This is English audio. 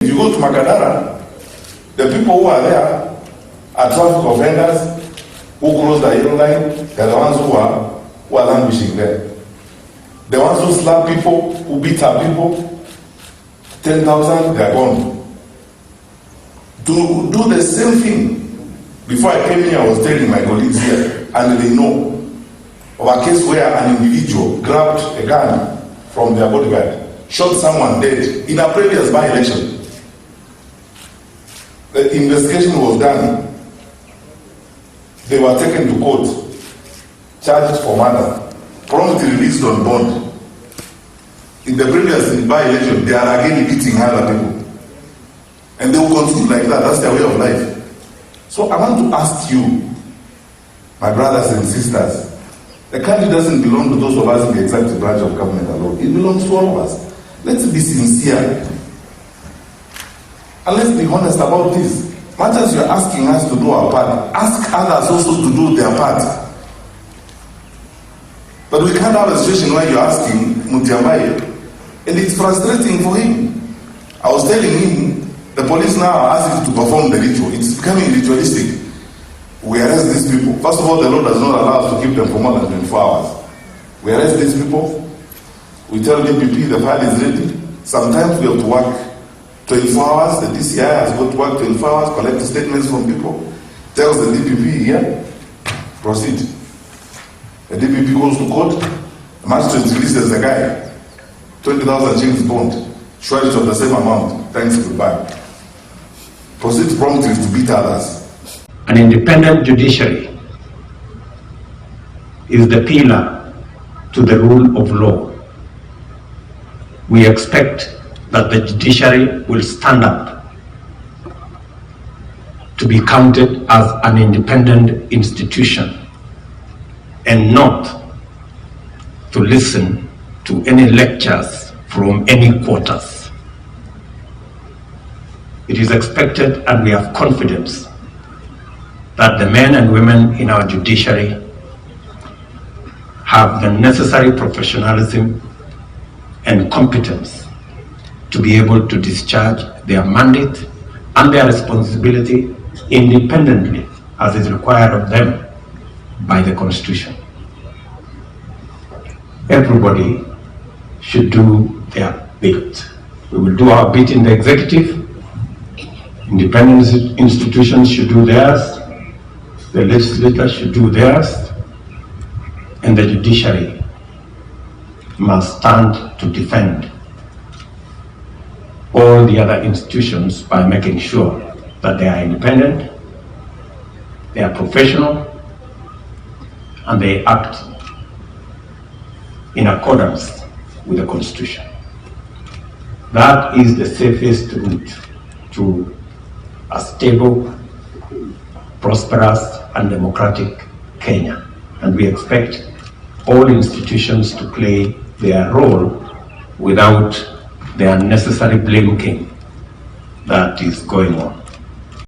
If you go to Makadara, the people who are there are traffic offenders who cross the yellow line. They're the ones who are languishing there. The ones who slap people, who beat up people, 10,000, they are gone. To do the same thing. Before I came here, I was telling my colleagues here, and they know of a case where an individual grabbed a gun from their bodyguard, shot someone dead in a previous by-election. The investigation was done. They were taken to court, charged for murder, promptly released on bond. In the previous by-election, they are again beating other people. And they will continue like that. That's their way of life. So I want to ask you, my brothers and sisters, the country doesn't belong to those of us in the executive branch of government alone. It belongs to all of us. Let's be sincere. And let's be honest about this. Much as you're asking us to do our part, ask others also to do their part. But we can't have a situation where you're asking Mutiambai, and it's frustrating for him. I was telling him, the police now are asking to perform the ritual. It's becoming ritualistic. We arrest these people. First of all, the law does not allow us to keep them for more than 24 hours. We arrest these people. We tell DPP the file is ready. Sometimes we have to work 24 hours. The DCI has got to work 24 hours, collect statements from people, tells the DPP, yeah, proceed. The DPP goes to court. The magistrate releases the guy. 20,000 shillings bond. Surety of the same amount. Thanks, goodbye. Proceed promptly to beat others. An independent judiciary is the pillar to the rule of law. We expect that the judiciary will stand up to be counted as an independent institution and not to listen to any lectures from any quarters. It is expected, and we have confidence, that the men and women in our judiciary have the necessary professionalism and competence to be able to discharge their mandate and their responsibility independently as is required of them by the Constitution. Everybody should do their bit. We will do our bit in the executive. Independent institutions should do theirs. The legislature should do theirs. And the judiciary must stand to defend all the other institutions by making sure that they are independent, they are professional, and they act in accordance with the Constitution. That is the safest route to a stable, prosperous, and democratic Kenya. And we expect all institutions to play their role without the unnecessary blinking that is going on.